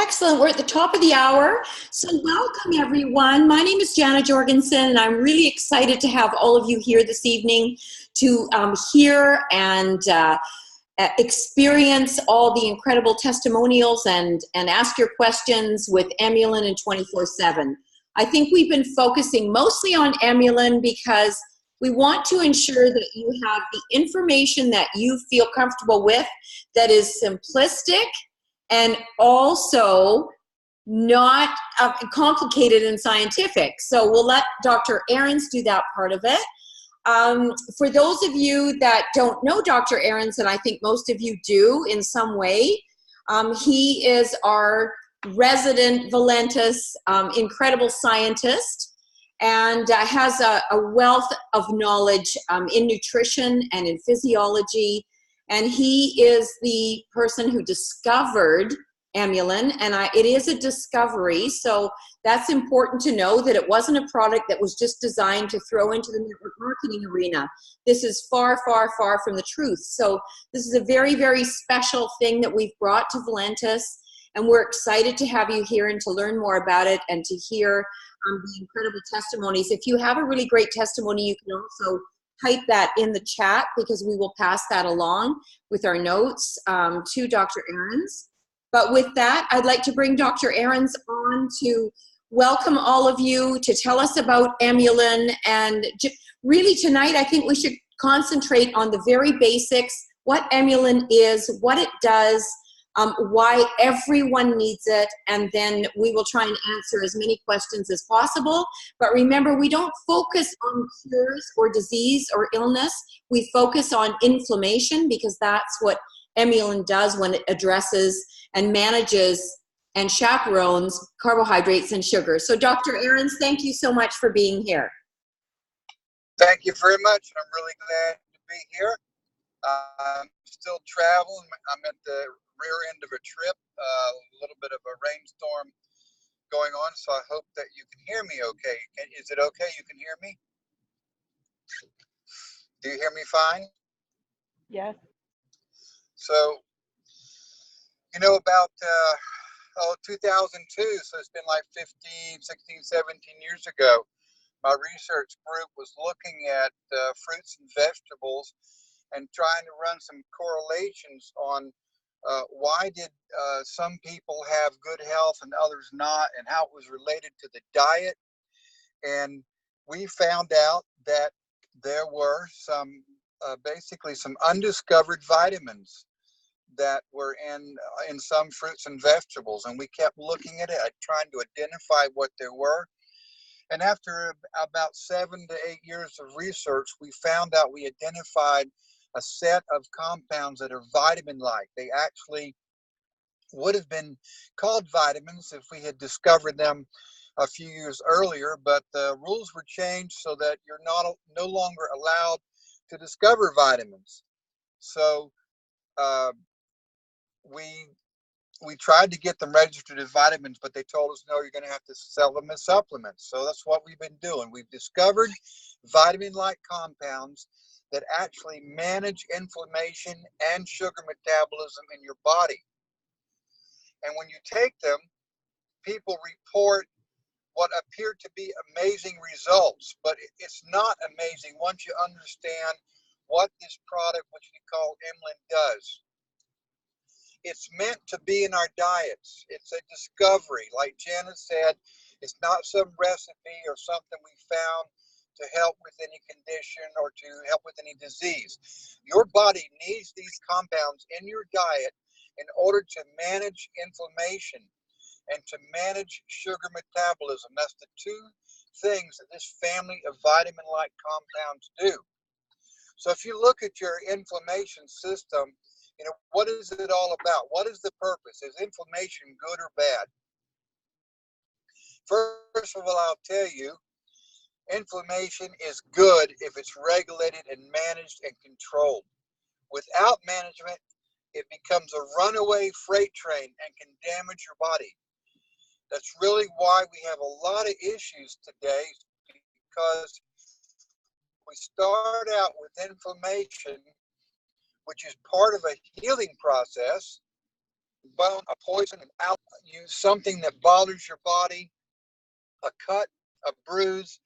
Excellent. We're at the top of the hour. So welcome, everyone. My name is Jana Jorgensen, and I'm really excited to have all of you here this evening to hear and experience all the incredible testimonials and ask your questions with Emulin and 24/7. I think we've been focusing mostly on Emulin because we want to ensure that you have the information that you feel comfortable with, that is simplistic and also not complicated and scientific. So we'll let Dr. Ahrens do that part of it. For those of you that don't know Dr. Ahrens, and I think most of you do in some way, he is our resident Valentus, incredible scientist, and has a wealth of knowledge in nutrition and in physiology. And he is the person who discovered Emulin, and it is a discovery, so that's important to know, that it wasn't a product that was just designed to throw into the network marketing arena. This is far, far, far from the truth. So this is a very, very special thing that we've brought to Valentus, and we're excited to have you here and to learn more about it and to hear the incredible testimonies. If you have a really great testimony, you can also type that in the chat, because we will pass that along with our notes to Dr. Ahrens. But with that, I'd like to bring Dr. Ahrens on to welcome all of you, to tell us about Emulin. And really tonight, I think we should concentrate on the very basics, what Emulin is, what it does, why everyone needs it, and then we will try and answer as many questions as possible. But remember, we don't focus on cures or disease or illness. We focus on inflammation, because that's what Emulin does when it addresses and manages and chaperones carbohydrates and sugar. So Dr. Ahrens, thank you so much for being here. Thank you very much. I'm really glad to be here. I'm still traveling. I'm at the rear end of a trip, a little bit of a rainstorm going on, so I hope that you can hear me okay. Is it okay? You can hear me? Do you hear me fine? Yes. So, you know, about 2002, so it's been like 15, 16, 17 years ago, my research group was looking at fruits and vegetables and trying to run some correlations on why did some people have good health and others not, and how it was related to the diet. And we found out that there were some basically some undiscovered vitamins that were in some fruits and vegetables, and we kept looking at it, trying to identify what there were. And after about 7 to 8 years of research, we found out we identified a set of compounds that are vitamin-like. They actually would have been called vitamins if we had discovered them a few years earlier, but the rules were changed so that you're no longer allowed to discover vitamins. So we tried to get them registered as vitamins, but they told us, no, you're going to have to sell them as supplements. So that's what we've been doing. We've discovered vitamin-like compounds that actually manage inflammation and sugar metabolism in your body. And when you take them, people report what appear to be amazing results, but it's not amazing once you understand what this product, which we call Emulin, does. It's meant to be in our diets. It's a discovery. Like Jana said, it's not some recipe or something we found to help with any condition or to help with any disease. Your body needs these compounds in your diet in order to manage inflammation and to manage sugar metabolism. That's the two things that this family of vitamin-like compounds do. So if you look at your inflammation system, you know, what is it all about? What is the purpose? Is inflammation good or bad? First of all, I'll tell you, inflammation is good if it's regulated and managed and controlled. Without management, it becomes a runaway freight train and can damage your body. That's really why we have a lot of issues today, because we start out with inflammation, which is part of a healing process, bone, a poison, an out, something that bothers your body, a cut, a bruise,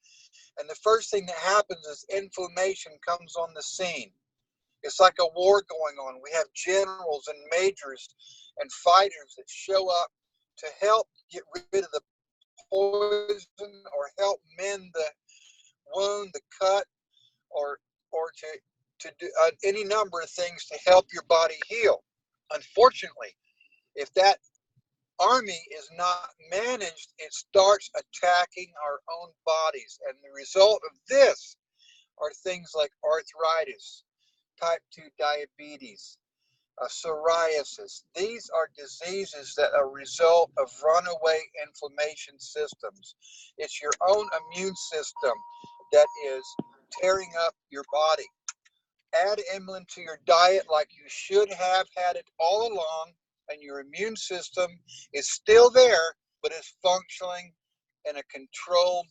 and the first thing that happens is inflammation comes on the scene. It's like a war going on. We have generals and majors and fighters that show up to help get rid of the poison or help mend the wound, the cut, or to do any number of things to help your body heal. Unfortunately, if that army is not managed, it starts attacking our own bodies. And the result of this are things like arthritis, type 2 diabetes, psoriasis. These are diseases that are a result of runaway inflammation systems. It's your own immune system that is tearing up your body. Add Emulin to your diet like you should have had it all along, and your immune system is still there, but is functioning in a controlled,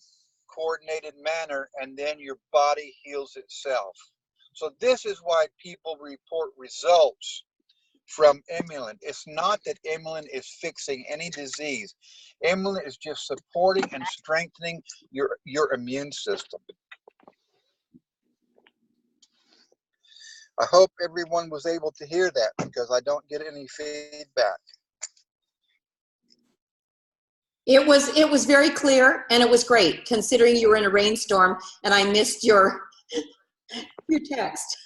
coordinated manner, and then your body heals itself. So this is why people report results from Emulin. It's not that Emulin is fixing any disease. Emulin is just supporting and strengthening your immune system. I hope everyone was able to hear that, because I don't get any feedback. It was very clear, and it was great, considering you were in a rainstorm and I missed your text.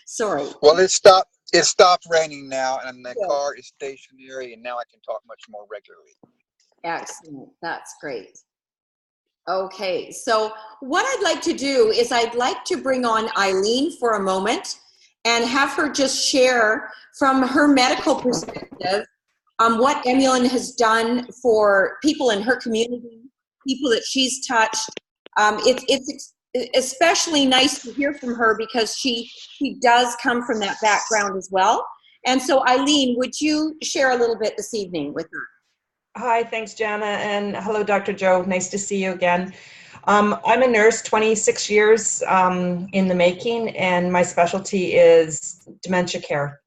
Sorry. Well, it stopped raining now, and the car is stationary, and now I can talk much more regularly. Excellent. That's great. Okay, so what I'd like to do is I'd like to bring on Eileen for a moment and have her just share from her medical perspective what Emulin has done for people in her community, people that she's touched. It's especially nice to hear from her because she does come from that background as well. And so Eileen, would you share a little bit this evening with her? Hi, thanks, Jana, and hello, Dr. Joe. Nice to see you again. I'm a nurse, 26 years in the making, and my specialty is dementia care.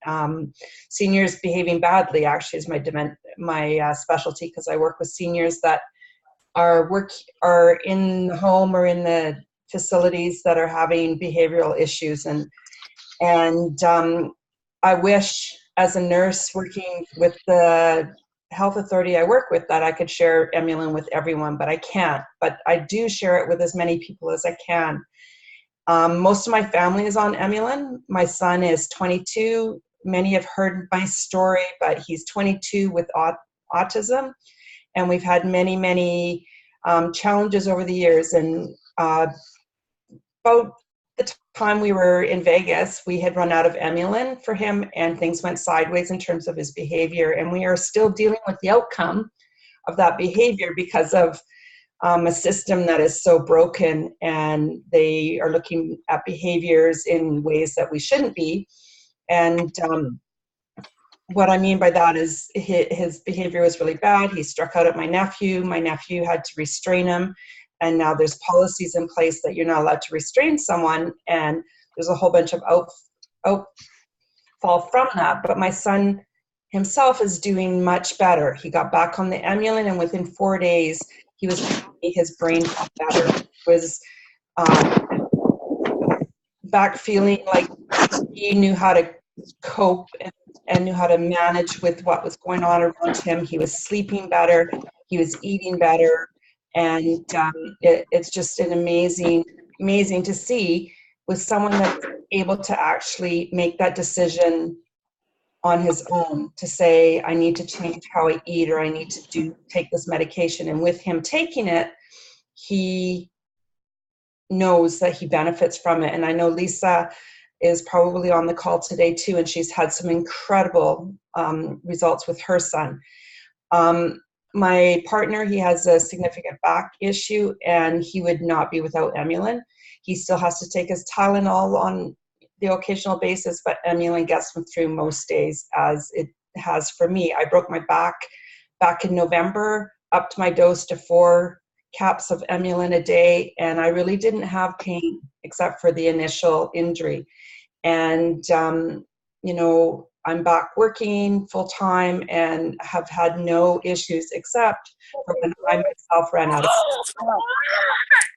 Seniors behaving badly actually is my specialty, because I work with seniors that are in the home or in the facilities that are having behavioral issues, and I wish, as a nurse working with the health authority I work with, that I could share Emulin with everyone, but I can't. But I do share it with as many people as I can. Most of my family is on Emulin. My son is 22. Many have heard my story, but he's 22 with autism, and we've had many challenges over the years. And about the time we were in Vegas, we had run out of Emulin for him, and things went sideways in terms of his behavior, and we are still dealing with the outcome of that behavior because of a system that is so broken, and they are looking at behaviors in ways that we shouldn't be. And what I mean by that is his behavior was really bad. He struck out at my nephew. My nephew had to restrain him. And now there's policies in place that you're not allowed to restrain someone, and there's a whole bunch of outfall from that. But my son himself is doing much better. He got back on the Emulin, and within 4 days, he was making his brain better. He was back feeling like he knew how to cope and knew how to manage with what was going on around him. He was sleeping better. He was eating better. And it's just an amazing to see with someone that's able to actually make that decision on his own, to say, I need to change how I eat, or I need to take this medication. And with him taking it, he knows that he benefits from it. And I know Lisa is probably on the call today too, and she's had some incredible results with her son. My partner, he has a significant back issue, and he would not be without Emulin. He still has to take his Tylenol on the occasional basis, but Emulin gets him through most days, as it has for me. I broke my back in November, upped my dose to 4 caps of Emulin a day, and I really didn't have pain except for the initial injury. And, I'm back working full time and have had no issues except for when I myself ran out of.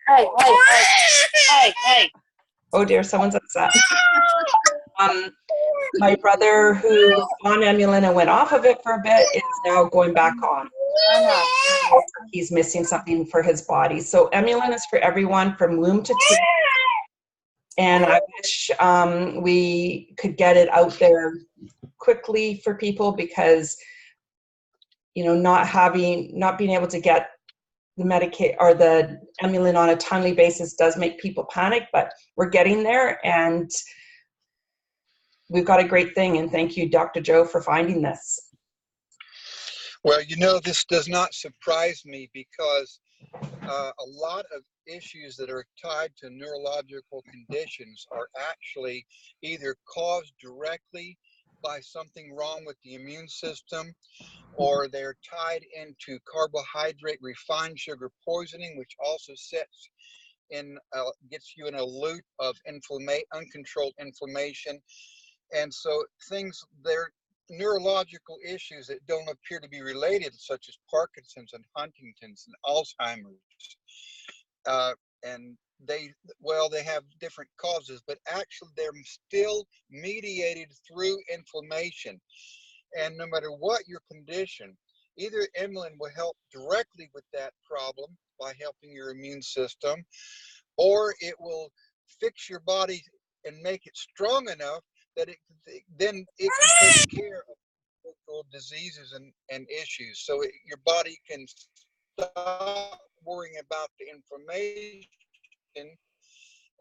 Hey. Oh dear, someone's upset. My brother, who's on Emulin and went off of it for a bit, is now going back on. He's missing something for his body. So Emulin is for everyone from womb to tooth. And I wish we could get it out there quickly for people, because, you know, not being able to get the Medicaid or the Emulin on a timely basis does make people panic, but we're getting there, and we've got a great thing. And thank you, Dr. Joe, for finding this. Well, you know, this does not surprise me, because a lot of issues that are tied to neurological conditions are actually either caused directly by something wrong with the immune system, or they're tied into carbohydrate refined sugar poisoning, which also gets you in a loop of uncontrolled inflammation. And so they're neurological issues that don't appear to be related, such as Parkinson's and Huntington's and Alzheimer's. And they have different causes, but actually they're still mediated through inflammation. And no matter what your condition, either Emulin will help directly with that problem by helping your immune system, or it will fix your body and make it strong enough that it can take care of diseases and issues. So your body can stop worrying about the inflammation,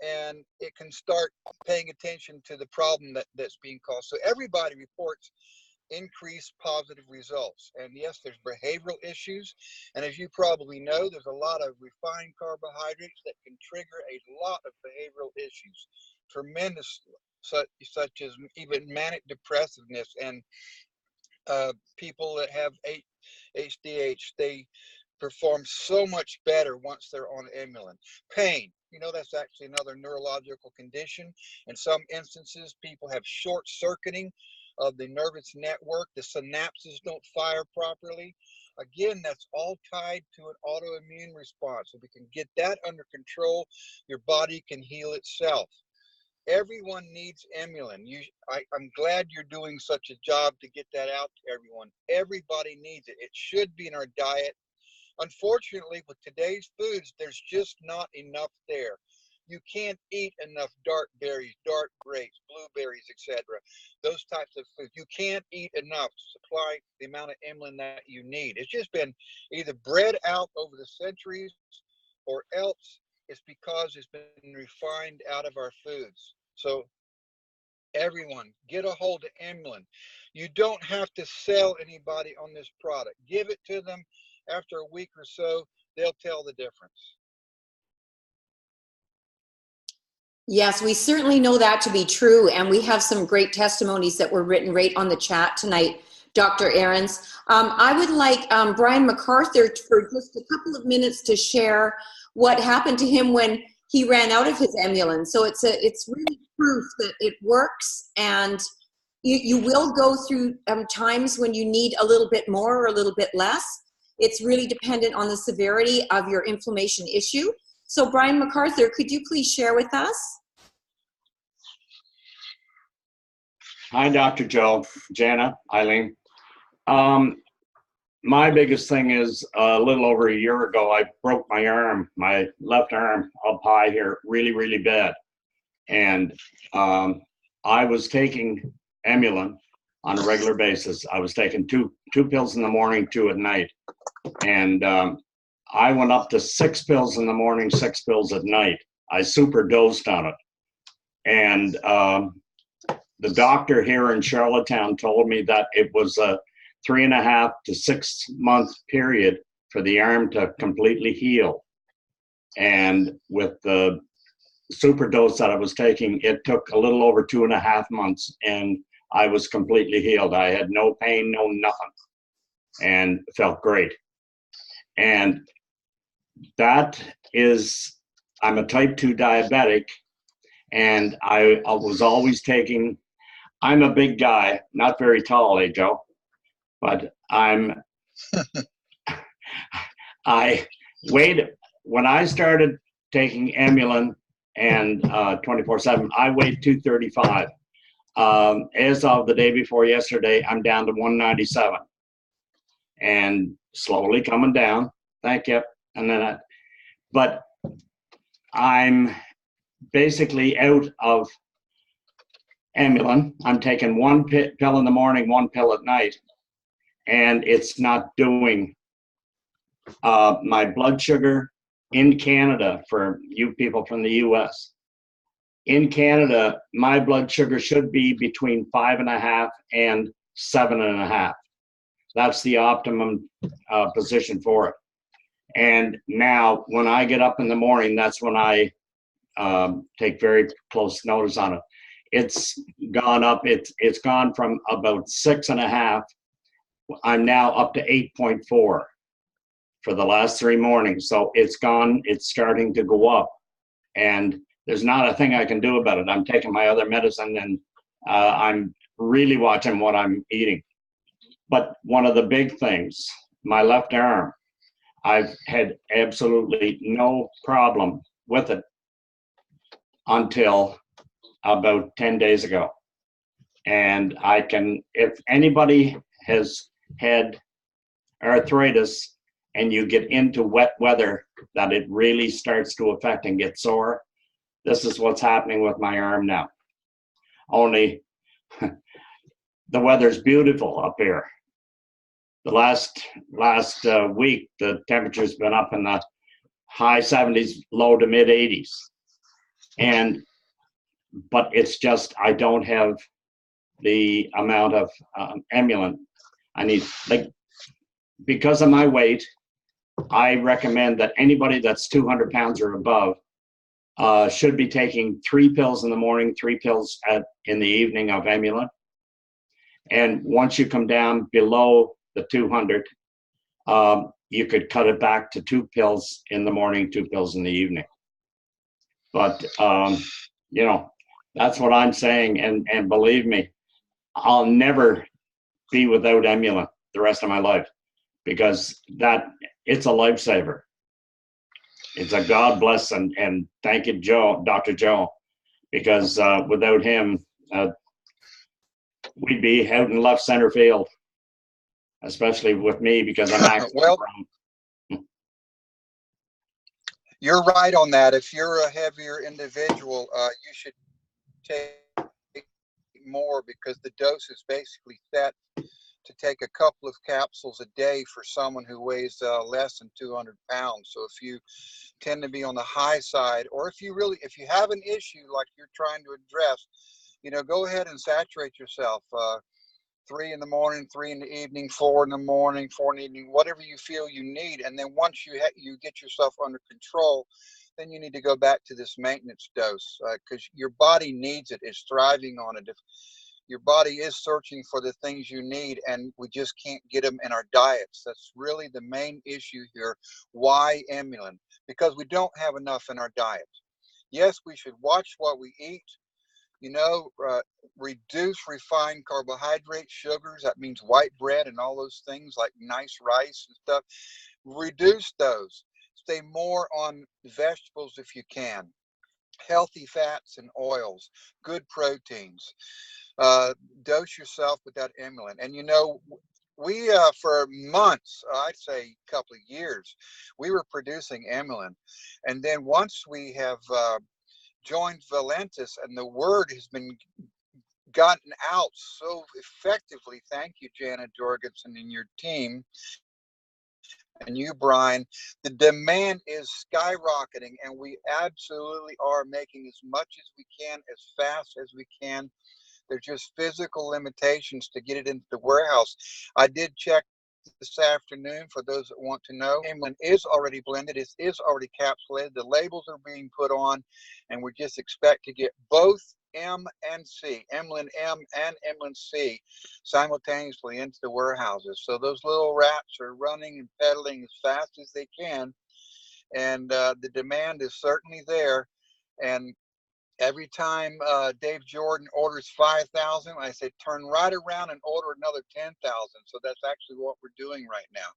and it can start paying attention to the problem that's being caused. So everybody reports increased positive results. And yes, there's behavioral issues. And as you probably know, there's a lot of refined carbohydrates that can trigger a lot of behavioral issues, tremendous, such as even manic depressiveness. And people that have HDH, they perform so much better once they're on Emulin. Pain, you know, that's actually another neurological condition. In some instances, people have short circuiting of the nervous network. The synapses don't fire properly. Again, that's all tied to an autoimmune response. If we can get that under control, your body can heal itself. Everyone needs Emulin. I'm glad you're doing such a job to get that out to everyone. Everybody needs it. It should be in our diet. Unfortunately, with today's foods, there's just not enough there. You can't eat enough dark berries, dark grapes, blueberries, etc. Those types of foods. You can't eat enough to supply the amount of Emulin that you need. It's just been either bred out over the centuries, or else it's because it's been refined out of our foods. So everyone, get a hold of Emulin. You don't have to sell anybody on this product. Give it to them. After a week or so, they'll tell the difference. Yes, we certainly know that to be true, and we have some great testimonies that were written right on the chat tonight, Dr. Ahrens. I would like Brian MacArthur for just a couple of minutes to share what happened to him when he ran out of his Emulin. So it's really proof that it works, and you will go through times when you need a little bit more or a little bit less. It's really dependent on the severity of your inflammation issue. So Brian MacArthur, could you please share with us? Hi, Dr. Joe, Jana, Eileen. My biggest thing is a little over a year ago, I broke my arm, my left arm up high here, really, really bad. And I was taking Emulin on a regular basis. I was taking two pills in the morning, 2 at night. And I went up to 6 pills in the morning, 6 pills at night. I super dosed on it. And the doctor here in Charlottetown told me that it was a 3.5 to 6 month period for the arm to completely heal. And with the super dose that I was taking, it took a little over 2.5 months, and I was completely healed. I had no pain, no nothing, and felt great. And that is, I'm a type 2 diabetic, and I was always taking I'm a big guy, not very tall, Joe, but I weighed, when I started taking Emulin and 24/7, I weighed 235. As of the day before yesterday, I'm down to 197 and slowly coming down. Thank you. And then, but I'm basically out of Emulin. I'm taking one pill in the morning, one pill at night, and it's not doing my blood sugar in Canada, for you people from the US. In Canada, my blood sugar should be between 5.5 and 7.5. That's the optimum position for it. And now, when I get up in the morning, that's when I take very close notice on it. It's gone up. It's gone from about 6.5. I'm now up to 8.4 for the last 3 mornings. So it's gone. It's starting to go up, and there's not a thing I can do about it. I'm taking my other medicine, and I'm really watching what I'm eating. But one of the big things, my left arm, I've had absolutely no problem with it until about 10 days ago. And I can, if anybody has had arthritis and you get into wet weather that it really starts to affect and get sore, this is what's happening with my arm now. Only the weather's beautiful up here. The last week, the temperature's been up in the high 70s, low to mid 80s. But it's just, I don't have the amount of Emulin I need. Like, because of my weight, I recommend that anybody that's 200 pounds or above should be taking 3 pills in the morning, 3 pills in the evening of Emulin. And once you come down below the 200, you could cut it back to 2 pills in the morning, 2 pills in the evening. But, you know, that's what I'm saying. And believe me, I'll never be without Emulin the rest of my life, because it's a lifesaver. It's a God bless, and thank you, Dr. Joe, because without him, we'd be out in left center field, especially with me, because I'm actually well, you're right on that. If you're a heavier individual, you should take more, because the dose is basically set to take a couple of capsules a day for someone who weighs less than 200 pounds. So if you tend to be on the high side, or if you have an issue like you're trying to address, go ahead and saturate yourself. 3 in the morning, 3 in the evening, 4 in the morning, 4 in the evening, whatever you feel you need. And then once you get yourself under control, then you need to go back to this maintenance dose, because your body needs it. It's thriving on it. If your body is searching for the things you need, and we just can't get them in our diets. That's really the main issue here. Why Emulin? Because we don't have enough in our diet. Yes, we should watch what we eat. Reduce refined carbohydrates, sugars. That means white bread and all those things like nice rice and stuff. Reduce those. Stay more on vegetables if you can. Healthy fats and oils, good proteins. Dose yourself with that Emulin. And we for months, I'd say a couple of years, we were producing Emulin. And then once we have joined Valentus, and the word has been gotten out so effectively, thank you, Janet Jorgensen and your team, and you, Brian, the demand is skyrocketing, and we absolutely are making as much as we can, as fast as we can. There's just physical limitations to get it into the warehouse. I did check this afternoon for those that want to know. Emulin is already blended. It is already capsulated. The labels are being put on, and we just expect to get both M and C, Emulin M and Emulin C, simultaneously into the warehouses. So those little rats are running and pedaling as fast as they can, and the demand is certainly there. And Every time Dave Jordan orders 5,000, I say turn right around and order another 10,000. So that's actually what we're doing right now.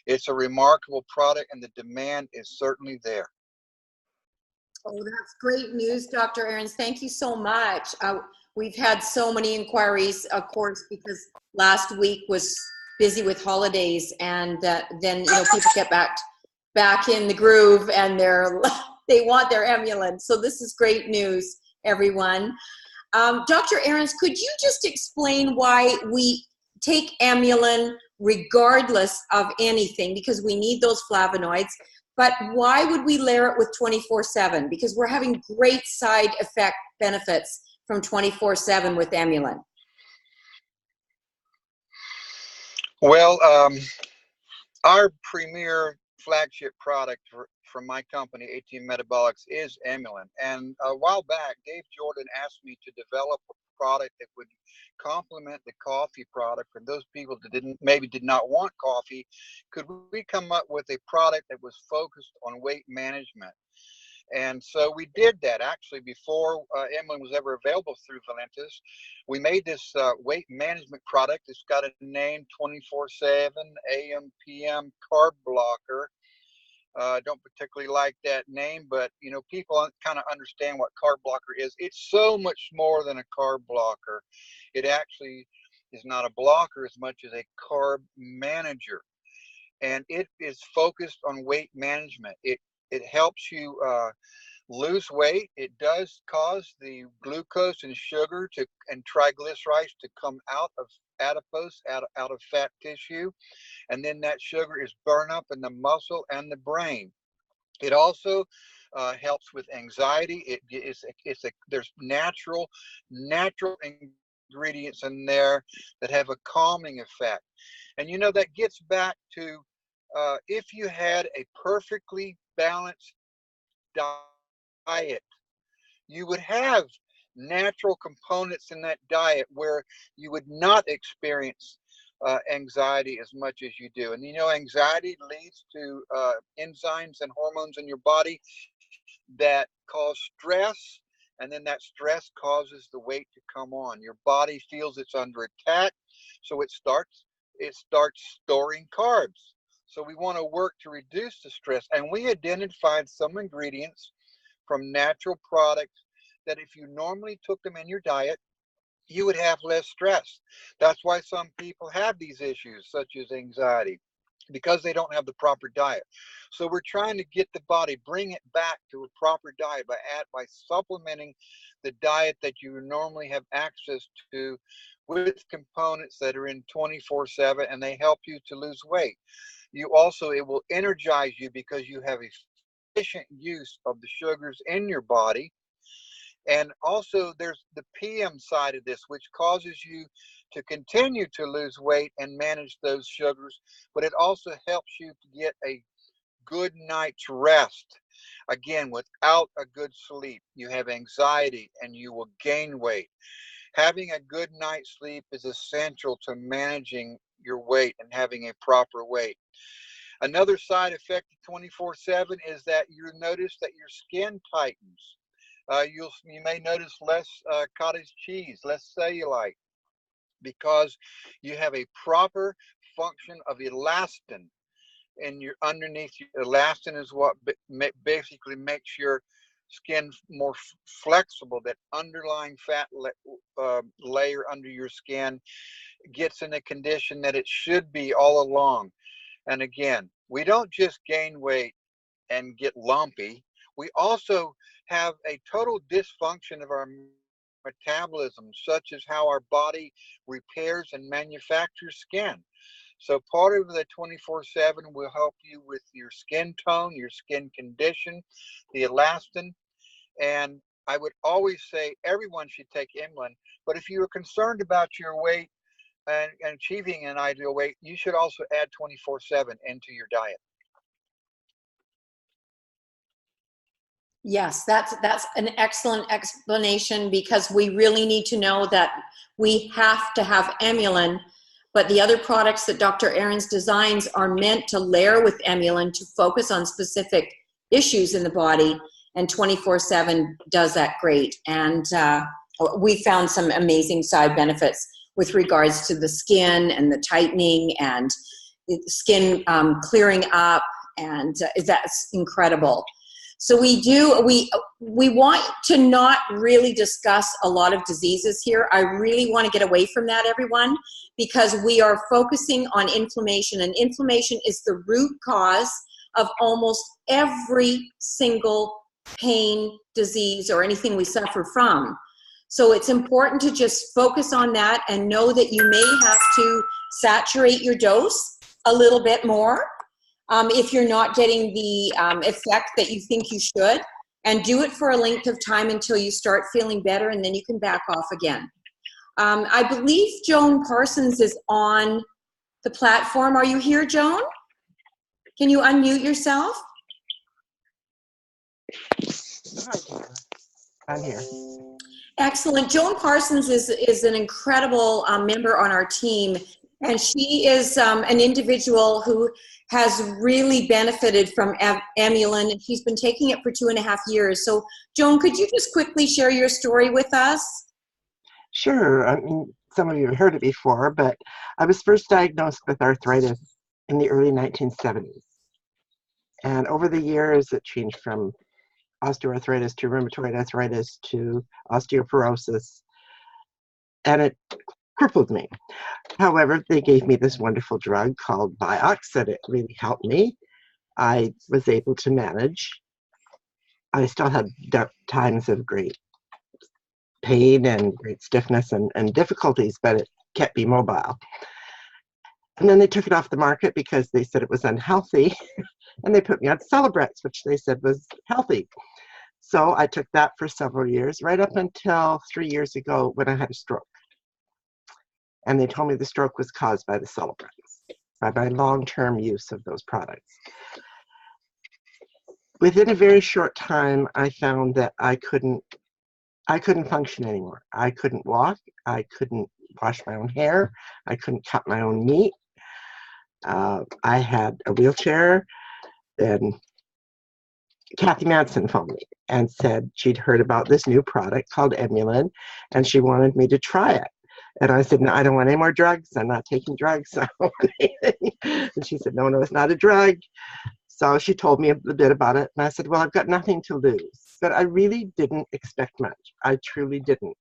It's a remarkable product, and the demand is certainly there. Oh, that's great news, Dr. Ahrens. Thank you so much. We've had so many inquiries, of course, because last week was busy with holidays, and then people get back in the groove, and they want their Emulin. So this is great news, everyone. Dr. Ahrens, could you just explain why we take Emulin regardless of anything, because we need those flavonoids, but why would we layer it with 24/7? Because we're having great side effect benefits from 24/7 with Emulin. Well, our premier flagship product from my company, 18 Metabolics, is Emulin. And a while back, Dave Jordan asked me to develop a product that would complement the coffee product. For those people that maybe did not want coffee, could we come up with a product that was focused on weight management? And so we did that. Actually, before Emulin was ever available through Valentus, we made this weight management product. It's got a name, 24/7 AM/PM carb blocker. I don't particularly like that name, but people kind of understand what carb blocker is. It's so much more than a carb blocker. It actually is not a blocker as much as a carb manager, and it is focused on weight management. It helps you lose weight. It does cause the glucose and sugar and triglycerides to come out of adipose, out of fat tissue, and then that sugar is burned up in the muscle and the brain. It also helps with anxiety. There's natural ingredients in there that have a calming effect, and that gets back to if you had a perfectly balanced diet, you would have natural components in that diet where you would not experience anxiety as much as you do. And anxiety leads to enzymes and hormones in your body that cause stress, and then that stress causes the weight to come on. Your body feels it's under attack, so it starts storing carbs. So we want to work to reduce the stress, and we identified some ingredients from natural products that if you normally took them in your diet, you would have less stress. That's why some people have these issues, such as anxiety, because they don't have the proper diet. So we're trying to get the body, bring it back to a proper diet by supplementing the diet that you normally have access to with components that are in 24/7, and they help you to lose weight. It will energize you because you have efficient use of the sugars in your body. And also there's the PM side of this, which causes you to continue to lose weight and manage those sugars, but it also helps you to get a good night's rest. Again, without a good sleep, you have anxiety and you will gain weight. Having a good night's sleep is essential to managing your weight and having a proper weight. Another side effect of 24/7 is that you notice that your skin tightens. You may notice less cottage cheese, less cellulite, because you have a proper function of elastin in your underneath. Elastin is what basically makes your skin more flexible. That underlying fat layer under your skin gets in a condition that it should be all along. And again, we don't just gain weight and get lumpy. We also have a total dysfunction of our metabolism, such as how our body repairs and manufactures skin. So part of the 24/7 will help you with your skin tone, your skin condition, the elastin. And I would always say everyone should take Emulin, but if you're concerned about your weight and achieving an ideal weight, you should also add 24/7 into your diet. Yes, that's an excellent explanation, because we really need to know that we have to have Emulin, but the other products that Dr. Ahrens designs are meant to layer with Emulin to focus on specific issues in the body. and 24/7 does that great. And we found some amazing side benefits with regards to the skin and the tightening and the skin clearing up, and that's incredible. So we want to not really discuss a lot of diseases here. I really want to get away from that, everyone, because we are focusing on inflammation, and inflammation is the root cause of almost every single pain, disease, or anything we suffer from. So it's important to just focus on that and know that you may have to saturate your dose a little bit more if you're not getting the effect that you think you should, and do it for a length of time until you start feeling better, and then you can back off again. I believe Joan Parsons is on the platform. Are you here, Joan? Can you unmute yourself? I'm here. Excellent. Joan Parsons is an incredible member on our team, and she is an individual who has really benefited from Emulin, and she's been taking it for 2.5 years. So, Joan, could you just quickly share your story with us? Sure. I mean, some of you have heard it before, but I was first diagnosed with arthritis in the early 1970s. And over the years, it changed from osteoarthritis to rheumatoid arthritis to osteoporosis, and it crippled me. However, they gave me this wonderful drug called Vioxx, and it really helped me. I was able to manage. I still had times of great pain and great stiffness and difficulties, but it kept me mobile. And then they took it off the market because they said it was unhealthy, and they put me on Celebrex, which they said was healthy. So I took that for several years, right up until 3 years ago when I had a stroke. And they told me the stroke was caused by the Celebrex, by my long-term use of those products. Within a very short time, I found that I couldn't function anymore. I couldn't walk. I couldn't wash my own hair. I couldn't cut my own meat. I had a wheelchair. And Kathy Manson phoned me and said she'd heard about this new product called Emulin, and she wanted me to try it. And I said, no, I don't want any more drugs. I'm not taking drugs. I don't want anything. And she said, no, it's not a drug. So she told me a bit about it. And I said, well, I've got nothing to lose. But I really didn't expect much. I truly didn't.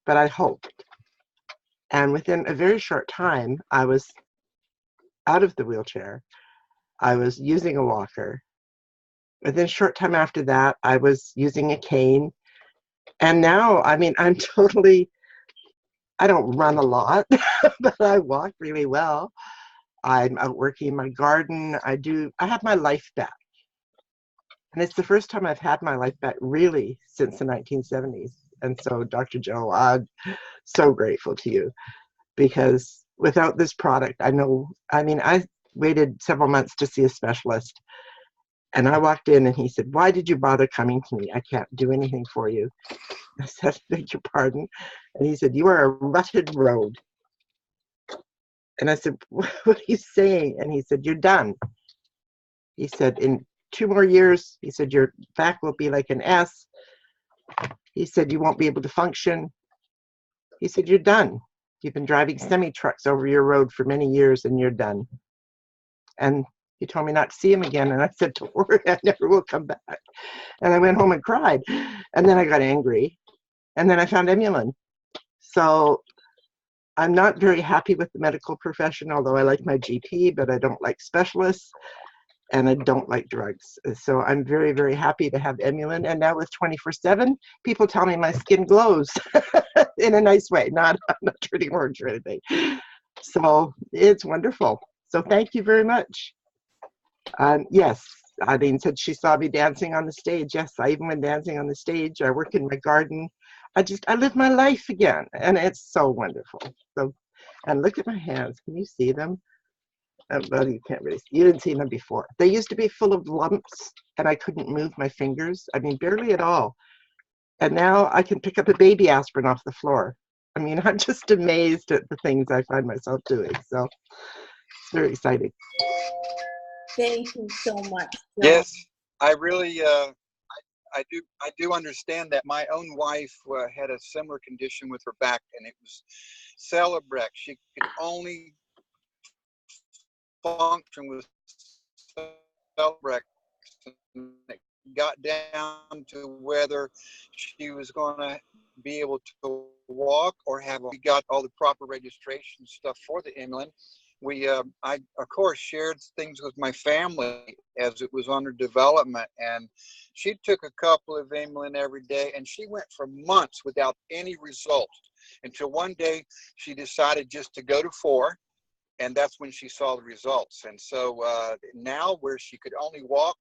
But I hoped. And within a very short time, I was out of the wheelchair. I was using a walker. Within a short time after that, I was using a cane. And now, I mean, I don't run a lot, but I walk really well. I'm out working in my garden. I have my life back. And it's the first time I've had my life back really since the 1970s. And so, Dr. Joe, I'm so grateful to you, because without this product, I waited several months to see a specialist. And I walked in and he said, why did you bother coming to me? I can't do anything for you. I said, beg your pardon. And he said, you are a rutted road. And I said, what are you saying? And he said, you're done. He said, in 2 more years, he said, your back will be like an S. He said, you won't be able to function. He said, you're done. You've been driving semi-trucks over your road for many years and you're done. And he told me not to see him again. And I said, don't worry, I never will come back. And I went home and cried. And then I got angry. And then I found Emulin. So I'm not very happy with the medical profession, although I like my GP, but I don't like specialists and I don't like drugs. So I'm very, very happy to have Emulin. And now with 24/7, people tell me my skin glows in a nice way. I'm not turning orange or anything. So it's wonderful. So thank you very much. Yes, Eileen said she saw me dancing on the stage. Yes, I even went dancing on the stage. I work in my garden. I live my life again, and it's so wonderful. So, and look at my hands. Can you see them? Well, you can't really see. You didn't see them before. They used to be full of lumps, and I couldn't move my fingers. I mean, barely at all. And now I can pick up a baby aspirin off the floor. I mean, I'm just amazed at the things I find myself doing. So it's very exciting. Thank you so much. Yes, I really, I do understand that. My own wife had a similar condition with her back, and it was Celebrex. She could only function with Celebrex. It got down to whether she was going to be able to walk or have. We got all the proper registration stuff for the Emulin. I of course shared things with my family as it was under development, and she took a couple of Emulin every day, and she went for months without any results until one day she decided just to go to 4, and that's when she saw the results. And so now, where she could only walk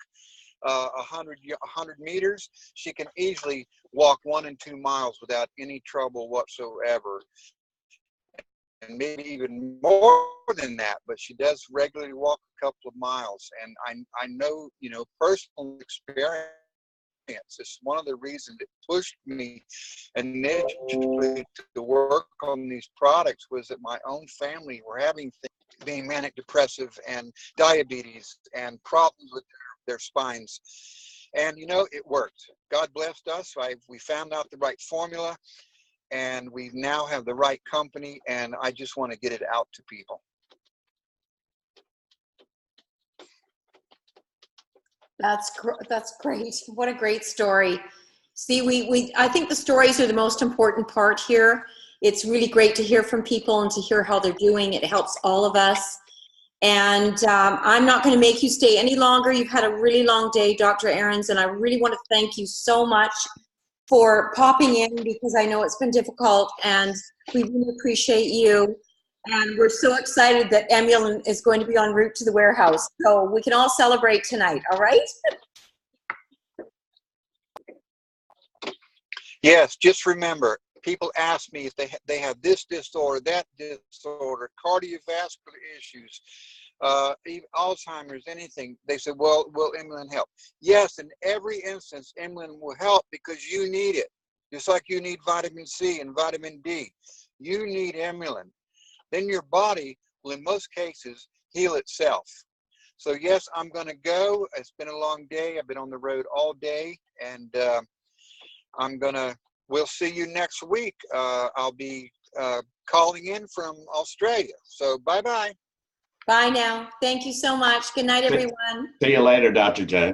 100 meters, she can easily walk 1 and 2 miles without any trouble whatsoever, and maybe even more than that. But she does regularly walk a couple of miles, and I know, personal experience. It's one of the reasons it pushed me initially to work on these products, was that my own family were having things, being manic depressive and diabetes and problems with their spines. And it worked. God blessed us. We found out the right formula, and we now have the right company, and I just want to get it out to people. That's great. What a great story. See, I think the stories are the most important part here. It's really great to hear from people and to hear how they're doing. It helps all of us. And I'm not going to make you stay any longer. You've had a really long day, Dr. Ahrens, and I really want to thank you so much for popping in, because I know it's been difficult, and we really appreciate you. And we're so excited that Emulin is going to be en route to the warehouse. So we can all celebrate tonight, all right? Yes, just remember, people ask me if they have this disorder, that disorder, cardiovascular issues, even Alzheimer's, anything. They said, well, will Emulin help? Yes, in every instance, Emulin will help, because you need it. Just like you need vitamin C and vitamin D. You need Emulin. Then your body will, in most cases, heal itself. So yes, I'm going to go. It's been a long day. I've been on the road all day, and we'll see you next week. I'll be calling in from Australia. So bye-bye. Bye now. Thank you so much. Good night, everyone. See you later, Dr. J.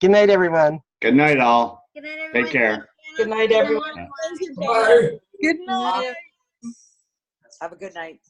Good night, everyone. Good night, all. Good night, everyone. Take care. Good night, everyone. Good night. Good night. Have a good night.